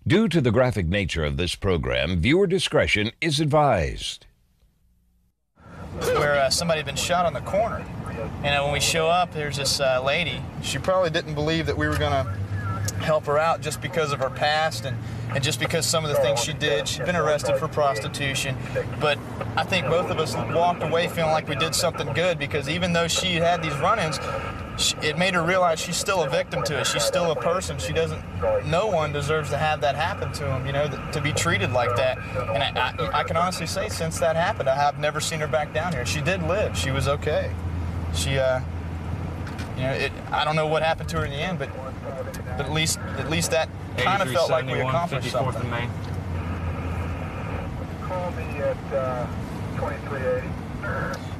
Due to the graphic nature of this program, viewer discretion is advised. Where somebody had been shot on the corner. And when we show up, there's this lady. She probably didn't believe that we were going to help her out just because of her past and just because some of the things she did. She'd been arrested for prostitution. But I think both of us walked away feeling like we did something good, because even though she had these run-ins, it made her realize she's still a victim to it. She's still a person. No one deserves to have that happen to them, you know, to be treated like that. And I can honestly say, since that happened, I have never seen her back down here. She did live. She was okay. She, you know, I don't know what happened to her in the end, but at least that kind of felt like we accomplished something. Main. Call me at 2380.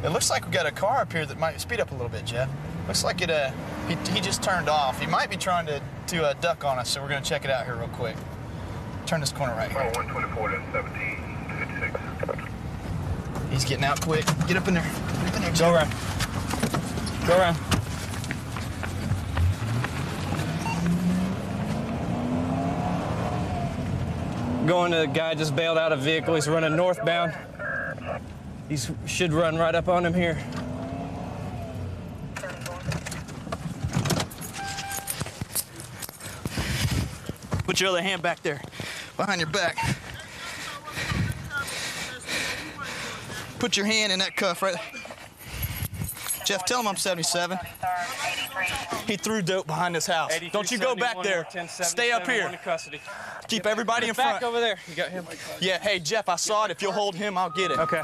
It looks like we got a car up here that might speed up a little bit, Jeff. Looks like it. He just turned off. He might be trying to duck on us, so we're gonna check it out here real quick. Turn this corner right here. 124 to 1756. He's getting out quick. Get up in there. Get up in there, Jeff. Go around. Go around. Going to the guy just bailed out a vehicle. He's running northbound. He should run right up on him here. Put your other hand back there, behind your back. Put your hand in that cuff right there. Jeff, tell him I'm 77. He threw dope behind this house. Don't you go back there. Stay up here. Keep everybody in front. Back over there. You got him? Yeah, hey, Jeff, I saw it. If you'll hold him, I'll get it. Okay.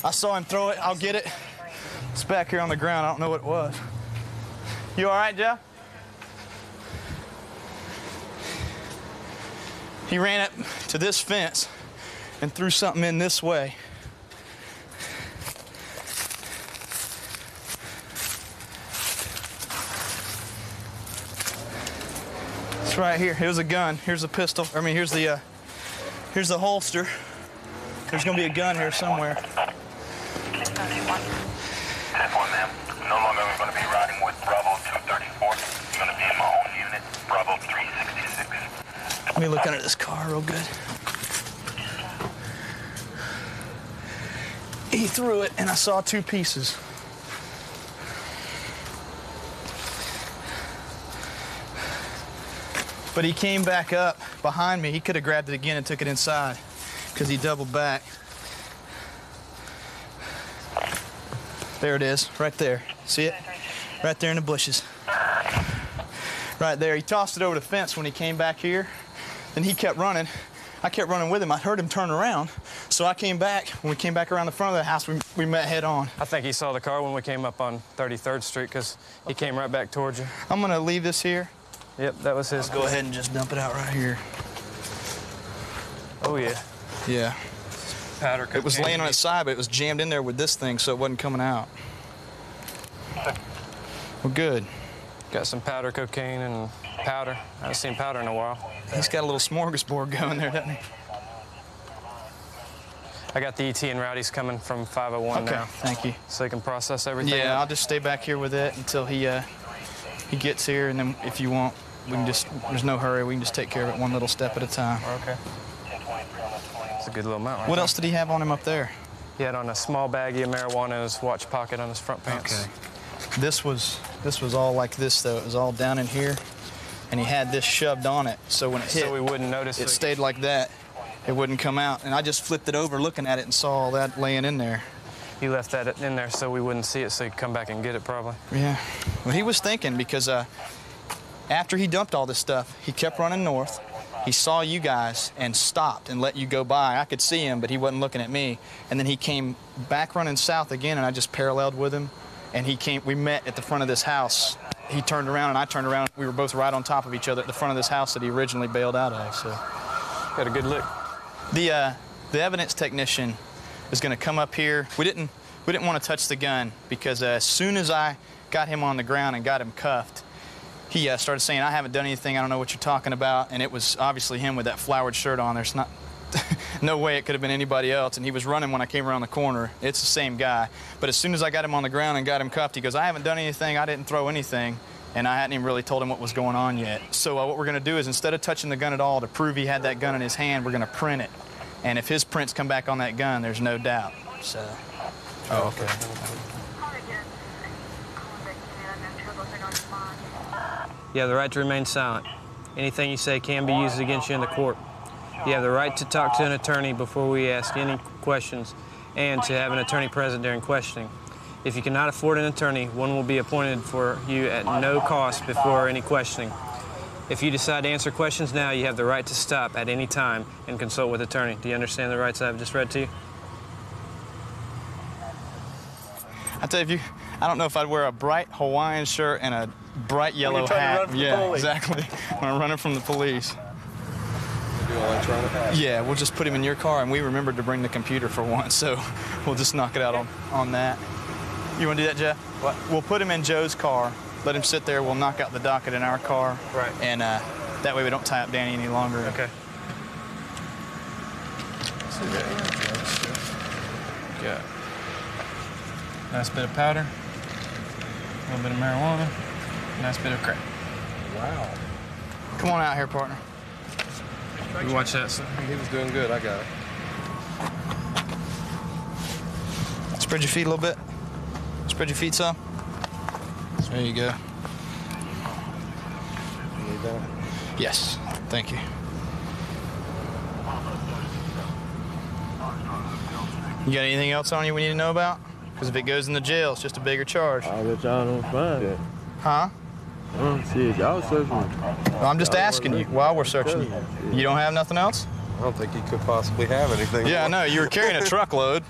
I saw him throw it. I'll get it. It's back here on the ground. I don't know what it was. You all right, Jeff? He ran up to this fence and threw something in this way. It's right here. It was a gun. Here's a pistol. I mean, here's the holster. There's gonna be a gun here somewhere. 10-1, ma'am. No longer going to be riding with Bravo 234. I'm going to be in my own unit, Bravo 366. Let me look under this car real good. He threw it, and I saw two pieces. But he came back up behind me. He could have grabbed it again and took it inside, because he doubled back. There it is, right there. See it? Right there in the bushes. Right there. He tossed it over the fence when he came back here. Then he kept running. I kept running with him. I heard him turn around. So I came back. When we came back around the front of the house, we met head on. I think he saw the car when we came up on 33rd Street, because he came right back towards you. I'm going to leave this here. Yep, that was his. Go ahead and just dump it out right here. Oh, yeah. Yeah. Powder. It was laying on its side, but it was jammed in there with this thing, so it wasn't coming out. Well, good. Got some powder cocaine and powder. I haven't seen powder in a while. He's got a little smorgasbord going there, doesn't he? I got the ET and Rowdy's coming from 501 Okay, now. thank you. So they can process everything. Yeah, I'll just stay back here with it until he gets here, and then if you want, we can just, there's no hurry, we can just take care of it one little step at a time. Okay. It's a good little amount right What there. else did he have on him up there? He had on a small baggie of marijuana in his watch pocket on his front pants. Okay. This was all like this, though. It was all down in here, and he had this shoved on it, so when it hit, So we wouldn't notice it stayed like that. It wouldn't come out, and I just flipped it over looking at it and saw all that laying in there. He left that in there so we wouldn't see it, so he'd come back and get it probably. Yeah. Well, he was thinking, because after he dumped all this stuff, he kept running north. He saw you guys and stopped and let you go by. I could see him, but he wasn't looking at me. And then he came back running south again, and I just paralleled with him. And we met at the front of this house. He turned around, and I turned around. We were both right on top of each other at the front of this house that he originally bailed out of. So, got a good lick. The evidence technician is going to come up here. We didn't want to touch the gun, because as soon as I got him on the ground and got him cuffed, he started saying, "I haven't done anything. I don't know what you're talking about." And it was obviously him with that flowered shirt on. There's not no way it could have been anybody else. And he was running when I came around the corner. It's the same guy. But as soon as I got him on the ground and got him cuffed, he goes, "I haven't done anything. I didn't throw anything." and I hadn't even really told him what was going on yet. So what we're going to do is, instead of touching the gun at all to prove he had that gun in his hand, we're going to print it. And if his prints come back on that gun, there's no doubt. So. Oh, okay. You have the right to remain silent. Anything you say can be used against you in the court. You have the right to talk to an attorney before we ask any questions and to have an attorney present during questioning. If you cannot afford an attorney, one will be appointed for you at no cost before any questioning. If you decide to answer questions now, you have the right to stop at any time and consult with an attorney. Do you understand the rights I've just read to you? I tell you, I don't know if I'd wear a bright Hawaiian shirt and a bright yellow hat. Yeah, exactly. When I'm running from the police. Yeah, we'll just put him in your car, and we remembered to bring the computer for once, so we'll just knock it out on that. You want to do that, Jeff? What? We'll put him in Joe's car, let him sit there, we'll knock out the docket in our car. Right. And that way we don't tie up Danny any longer. Okay. Got a nice bit of powder, a little bit of marijuana, a nice bit of crack. Wow. Come on out here, partner. You watch that, son. He was doing good. I got it. Spread your feet a little bit. Spread your feet some. There you go. Need that? Yes, thank you. You got anything else on you we need to know about? Because if it goes in the jail, it's just a bigger charge. I bet y'all don't find it. Huh? Shit, y'all searching. Well, I'm just asking you while we're searching you. You don't have nothing else? I don't think he could possibly have anything. Yeah, I know. You were carrying a truckload.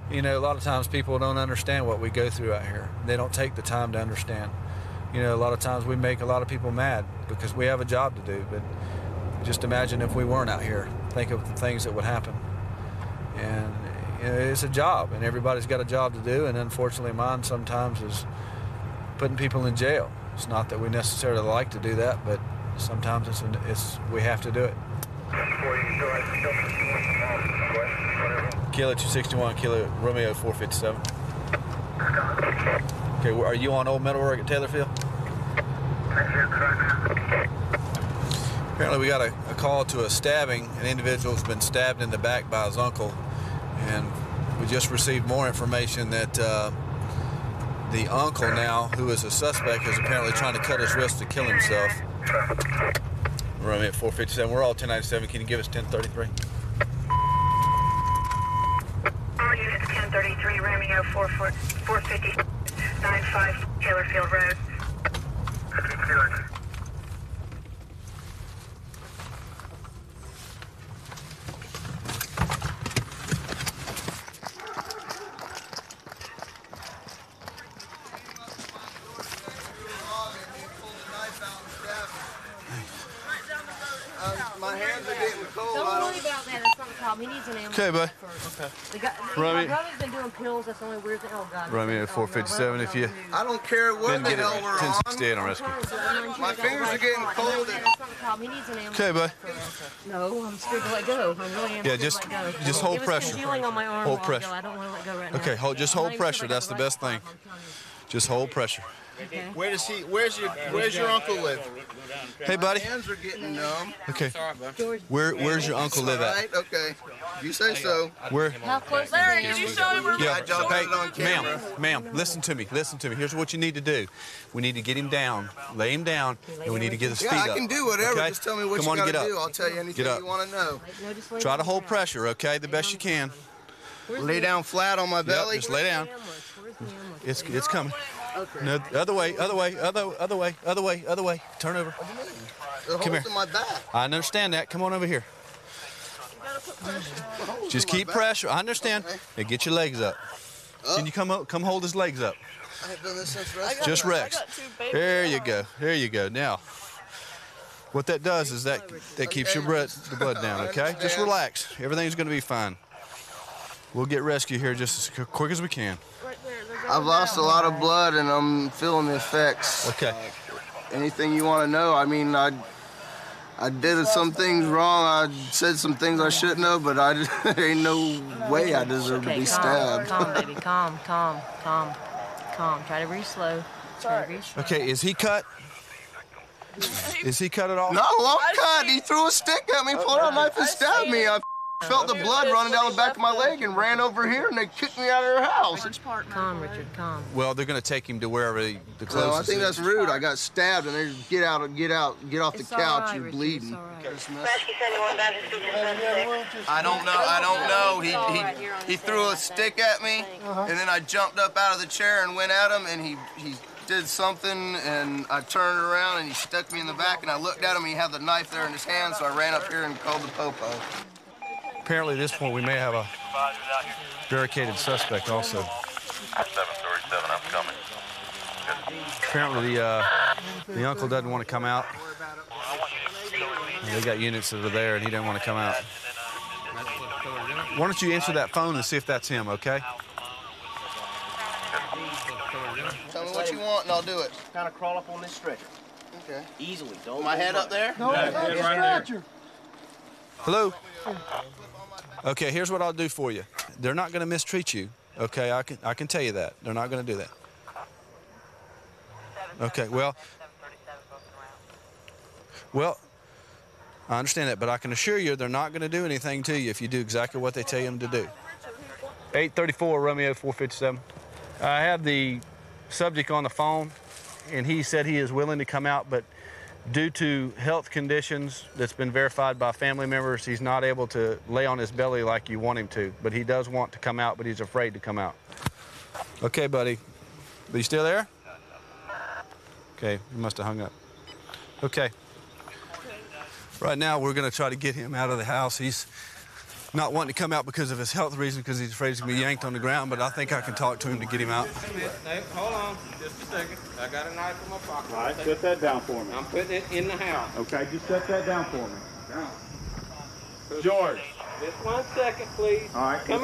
You know, a lot of times people don't understand what we go through out here. They don't take the time to understand. You know, a lot of times we make a lot of people mad because we have a job to do, but just imagine if we weren't out here. Think of the things that would happen. And you know, it's a job, and everybody's got a job to do, and unfortunately mine sometimes is putting people in jail. It's not that we necessarily like to do that, but sometimes we have to do it. Kilo 261, Kilo Romeo 457. Okay, are you on Old Metalwork at Taylorfield? Apparently we got a call to a stabbing. An individual's been stabbed in the back by his uncle, and we just received more information that the uncle now, who is a suspect, is apparently trying to cut his wrist to kill himself. Romeo at 457. We're all 1097. Can you give us 1033? All units 1033, Romeo 450, 95 Taylorfield Road. My hands are getting cold. Don't worry about that. That's not the problem. He needs an ambulance. Okay, bud. My brother's been doing pills. That's the only weird thing. Oh, God. Romeo 457, if you I don't care what the hell we're on. 1068 on rescue. My fingers are getting cold. That's not the problem. He needs an ambulance. Okay, bud. No, I'm scared to let go. I really am. Yeah, scared just to let go. just hold It was pressure. congealing on my arm Hold while pressure. ago. I don't want to let go right now. Okay, just I'm hold not even pressure. sure if I That's got the right best thing. spot, I'm telling you. Just hold pressure. Okay. Where's your uncle live? Hey, buddy. My hands are getting numb. Okay. Where's your uncle live at? Right? Okay. You say so. Where? How close? Larry, did you show him where Yeah. y'all got it on camera. Ma'am, listen to me. Listen to me. Here's what you need to do. We need to get him down, lay him down, and we need to get his feet Yeah, up. I can do whatever. Okay? Just tell me what Come you on, got get to up. do. I'll tell you anything Get up. you want to know. No, just lay Try to down hold flat. pressure, okay, the best you can. Lay down flat on my Yep, belly. just lay down. Where's the ambulance? It's coming. No, other way. Turn over. It holds here. in my back. I understand that. Come on over here. Just keep pressure. I understand. Hey, get your legs up. Can you come hold his legs up? I have done this since wrestling. Just Rex. There you go. There you go. Now, what that does is that keeps your the blood down, okay? Just relax. Everything's going to be fine. We'll get rescue here just as quick as we can. I've lost a lot of blood and I'm feeling the effects. Okay. Anything you want to know? I mean, I did some things wrong. I said some things I shouldn't have, but there ain't no way I deserve to be stabbed. Calm, baby. Calm. Calm. Try to breathe slow. Try to breathe slow. Okay, is he cut? Is he cut it off? No, I'm cut. He threw a stick at me, pulled out a knife and stabbed me. I felt the blood running down the back of my leg and ran over here, and they kicked me out of their house. Calm, Richard, calm. Well, they're going to take him to wherever the closest No, I think is. that's rude. I got stabbed, and they get off the couch. You're bleeding. Rescue 71, Baptist Beach, I don't know. He threw a stick at me, and then I jumped up out of the chair and went at him, and he did something, and I turned around, and he stuck me in the back, and I looked at him, and he had the knife there in his hand, so I ran up here and called the popo. Apparently, at this point, we may have a barricaded suspect also. 737, I'm coming. Apparently, the uncle doesn't want to come out. They got units that are there, and he doesn't want to come out. Why don't you answer that phone and see if that's him, okay? Tell me what you want, and I'll do it. Kind of crawl up on this stretcher. Okay. Easily. Don't. My head up there? No, stretcher. Hello? Okay, here's what I'll do for you. They're not going to mistreat you, okay? I can tell you that. They're not going to do that. Okay, well, I understand that, but I can assure you they're not going to do anything to you if you do exactly what they tell you them to do. 834 Romeo 457. I have the subject on the phone, and he said he is willing to come out, but due to health conditions that's been verified by family members, he's not able to lay on his belly like you want him to, but he does want to come out, but he's afraid to come out. Okay, buddy. Are you still there? Okay, he must have hung up. Okay. Right now, we're going to try to get him out of the house. He's not wanting to come out because of his health reasons, because he's afraid he's going to be yanked on the ground, but I think I can talk to him to get him out. No, hold on, just a second. I got a knife in my pocket. All right, set that down for me. I'm putting it in the house. Okay, just set that down for me. George. Just 1 second, please. All right. Come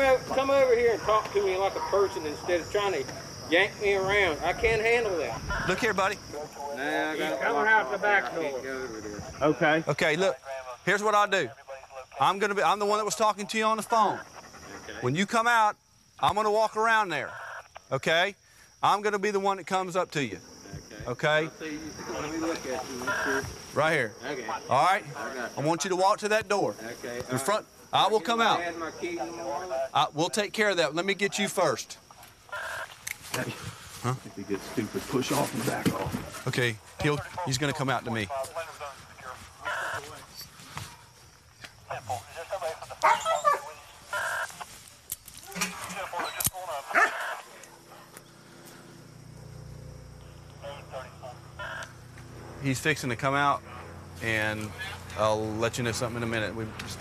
over here and talk to me like a person instead of trying to yank me around. I can't handle that. Look here, buddy. Nah, I got coming out the back door. Okay. Okay, look. Here's what I'll do. I'm the one that was talking to you on the phone. Okay. When you come out, I'm gonna walk around there. Okay? I'm gonna be the one that comes up to you. Okay? Let me look at you. Make sure. Right here. Okay. All right? I want you to walk to that door. Okay. In front. I will come out. Add my keys in the wallet. We'll take care of that. Let me get you first. Hey, huh? If he gets stupid, push off and back off. Okay. He's gonna come out to me. He's fixing to come out, and I'll let you know something in a minute. We just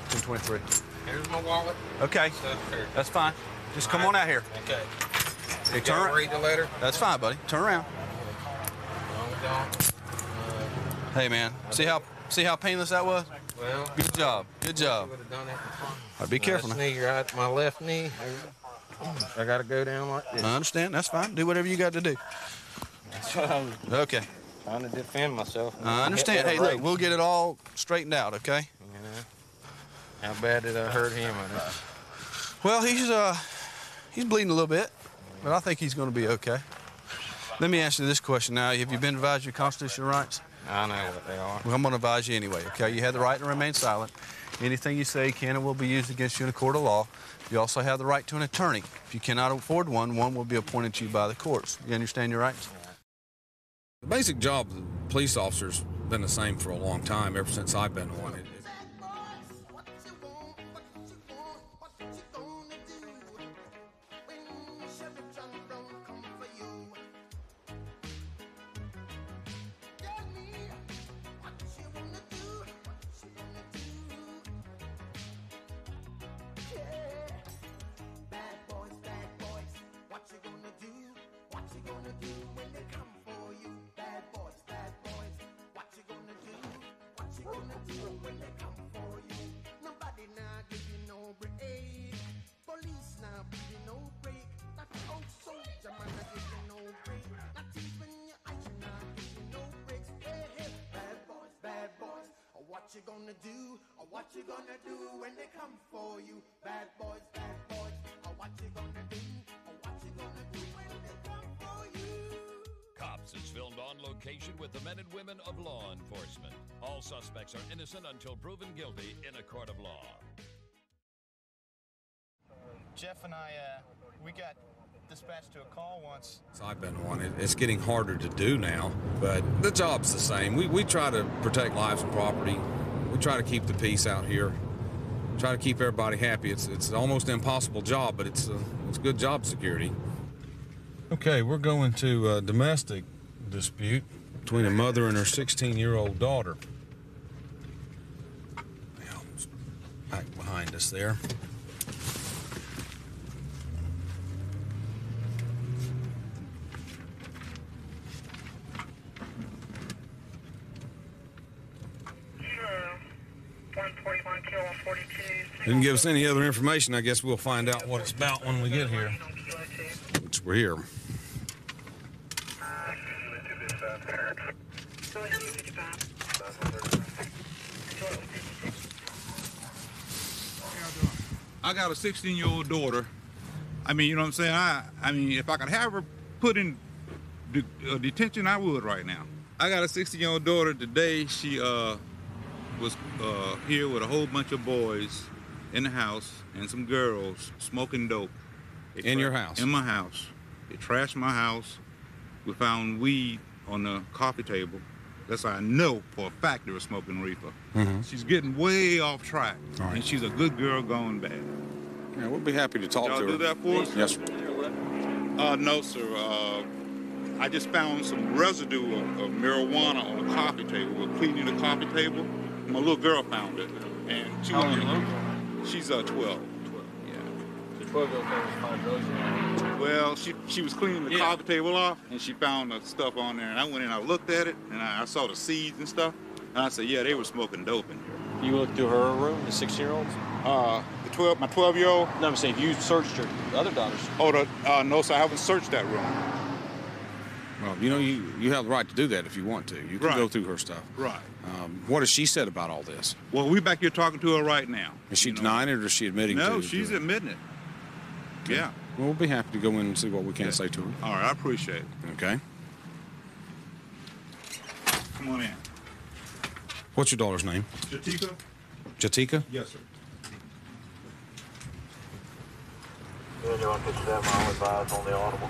10:23. Here's my wallet. Okay, that's fine. Just come on out here. Okay. Hey, turn around. Read the letter. That's fine, buddy. Turn around. Hey, man. See how painless that was? Well. Good job. Good job. Would have done it before. All right, be careful now. Knee, right, my left knee. I got to go down like this. I understand. That's fine. Do whatever you got to do. That's what I was Okay. trying to defend myself. I understand. Hey, look, we'll get it all straightened out, okay? You know, how bad did I hurt him? Well, he's bleeding a little bit, but I think he's going to be okay. Let me ask you this question now. Have you been advised your constitutional rights? I know what they are. Well, I'm going to advise you anyway, okay? You have the right to remain silent. Anything you say can and will be used against you in a court of law. You also have the right to an attorney. If you cannot afford one will be appointed to you by the courts. You understand your rights? The basic job of the police officer's been the same for a long time, ever since I've been on it. What you gonna do, or what you gonna do when they come for you? Bad boys, or what you gonna do, or what you gonna do when they come for you? Cops is filmed on location with the men and women of law enforcement. All suspects are innocent until proven guilty in a court of law. Jeff and I, we got dispatched to a call once. I've been on it. It's getting harder to do now, but the job's the same. We try to protect lives and property. We try to keep the peace out here. Try to keep everybody happy. It's almost an impossible job, but it's good job security. Okay, we're going to a domestic dispute between a mother and her 16-year-old daughter. Back behind us there. Didn't give us any other information. I guess we'll find out what it's about when we get here. Which we're here. I got a 16-year-old daughter. I mean, you know what I'm saying? I mean, if I could have her put in detention, I would right now. I got a 16-year-old daughter. Today, she was here with a whole bunch of boys in the house and some girls smoking dope. In your house? In my house. They trashed my house. We found weed on the coffee table. That's how I know for a fact they were smoking reefer. Mm-hmm. She's getting way off track, and she's a good girl going bad. Yeah, we'll be happy to talk to her. Y'all do that for us? Yes, sir. No, sir. I just found some residue of marijuana on the coffee table. We're cleaning the coffee table. My little girl found it, and she How old? She's 12. 12. Yeah. The 12-year-old girl was finding drugs. Well, she was cleaning the coffee table off, and she found the stuff on there. And I went in, I looked at it, and I saw the seeds and stuff. And I said, yeah, they were smoking dope in here. You looked through her room, the 6-year-old's? My 12-year-old. No, I'm saying you searched your other daughter's. Oh, no, sir, I haven't searched that room. Well, you know, you have the right to do that if you want to. You can go through her stuff. Right. What has she said about all this? Well, we're back here talking to her right now. Is she denying it or is she admitting to it? No, she's admitting it. Okay. Yeah. Well, we'll be happy to go in and see what we can say to her. All right, I appreciate it. Okay. Come on in. What's your daughter's name? Jatika? Jatika? Yes, sir. Yeah, you want to get that mile advised on the audible?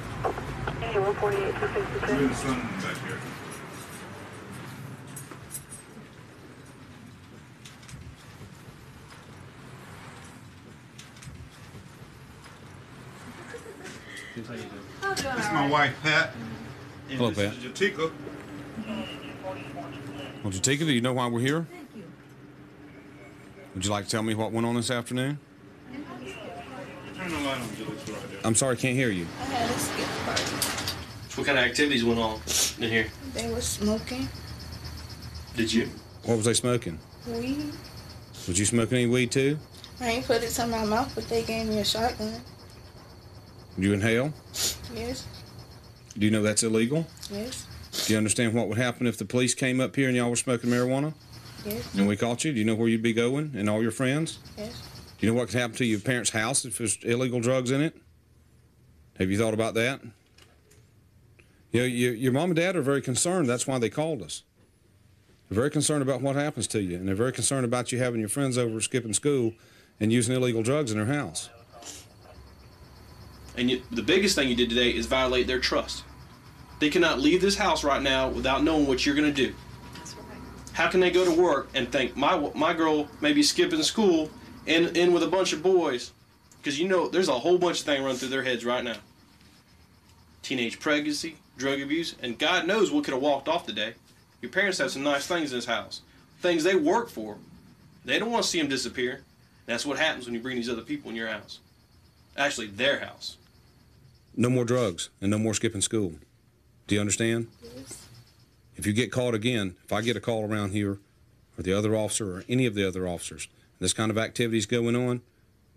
Hey, 148, 263. You're the son back here. This is my wife, Pat. And Hello, this Pat. is Jatika. Well, Jatika, do you know why we're here? Would you like to tell me what went on this afternoon? Turn the light on, Jatika, right there. I'm sorry, I can't hear you. I had a skip party. What kind of activities went on in here? They were smoking Did you? What was they smoking? weed. Was you smoking any weed too? I ain't put it to my mouth, but they gave me a shotgun. Did you inhale? Yes, Do you know that's illegal? yes, Do you understand what would happen if the police came up here and y'all were smoking marijuana? yes, And we caught you? Do you know where you'd be going and all your friends? yes. Do you know what could happen to your parents' house if there's illegal drugs in it? Have you thought about that? You know, your mom and dad are very concerned. That's why they called us. They're very concerned about what happens to you, and they're very concerned about you having your friends over skipping school and using illegal drugs in their house. And the biggest thing you did today is violate their trust. They cannot leave this house right now without knowing what you're going to do. How can they go to work and think, my girl may be skipping school and in with a bunch of boys? Because you know there's a whole bunch of things running through their heads right now. Teenage pregnancy, drug abuse, and God knows what could have walked off today. Your parents have some nice things in this house. Things they work for. They don't want to see them disappear. That's what happens when you bring these other people in your house. Actually, their house. No more drugs and no more skipping school. Do you understand? Yes. If you get caught again, if I get a call around here, or the other officer, or any of the other officers, this kind of activity's going on,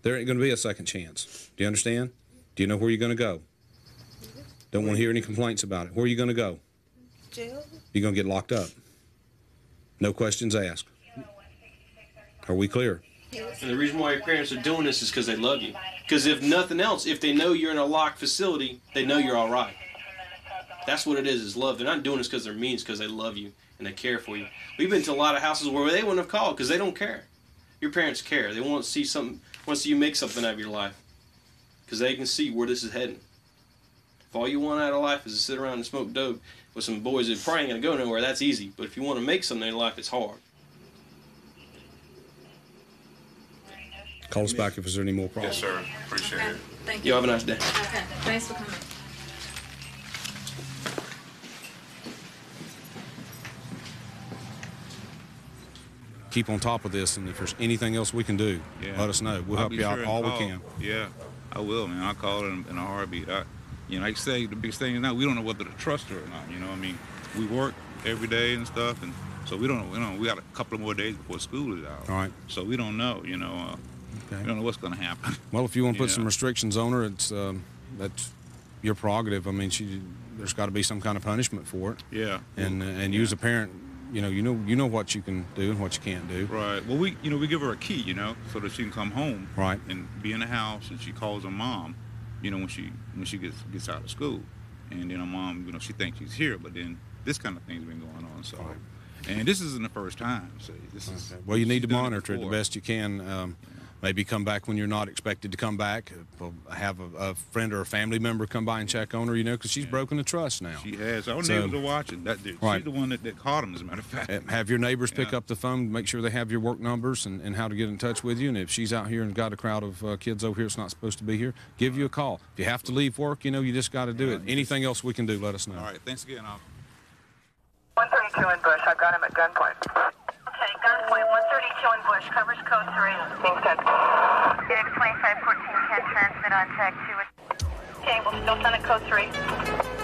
there ain't going to be a second chance. Do you understand? Do you know where you're going to go? Don't want to hear any complaints about it. Where are you going to go? Jail. You're going to get locked up. No questions asked. Are we clear? And the reason why your parents are doing this is because they love you. Because if nothing else, if they know you're in a locked facility, they know you're all right. That's what it is love. They're not doing this because they're mean, it's because they love you and they care for you. We've been to a lot of houses where they wouldn't have called because they don't care. Your parents care. They want to see something, want to see you make something out of your life because they can see where this is heading. If all you want out of life is to sit around and smoke dope with some boys that probably ain't going to go nowhere, that's easy. But if you want to make something in your life, it's hard. Call us back if there's any more problems. Yes, sir. Appreciate it. Thank you. You have a nice day. Okay. Thanks for coming. Keep on top of this, and if there's anything else we can do, let us know. We'll help you out all we can. Yeah, I will, man. I'll call it in a heartbeat. Like I say, the biggest thing is now we don't know whether to trust her or not. You know what I mean? We work every day and stuff, and so we don't know. We got a couple of more days before school is out. All right. So we don't know, We don't know what's going to happen. Well, if you want to put some restrictions on her, that's your prerogative. I mean, there's got to be some kind of punishment for it. Yeah. And you as a parent, you know what you can do and what you can't do. Right. Well, we give her a key, so that she can come home. Right. And be in the house, and she calls her mom, when she gets out of school, and then her mom, she thinks she's here, but then this kind of thing's been going on. So, and this isn't the first time. So this is. Well, you need to monitor it the best you can. Maybe come back when you're not expected to come back. Have a friend or a family member come by and check on her, because she's broken the trust now. She has. Our neighbors are watching. She's the one that caught him, as a matter of fact. Have your neighbors pick up the phone, make sure they have your work numbers and how to get in touch with you. And if she's out here and got a crowd of kids over here that's not supposed to be here, give you a call. If you have to leave work, you just got to do it. Anything else we can do, let us know. All right. Thanks again, Al. 132 in Bush. I've got him at gunpoint. Okay, gunpoint 132 in Bush, covers code 3. Being sent. Data 2514 can transmit on tag 2. Okay, we'll still send it code 3.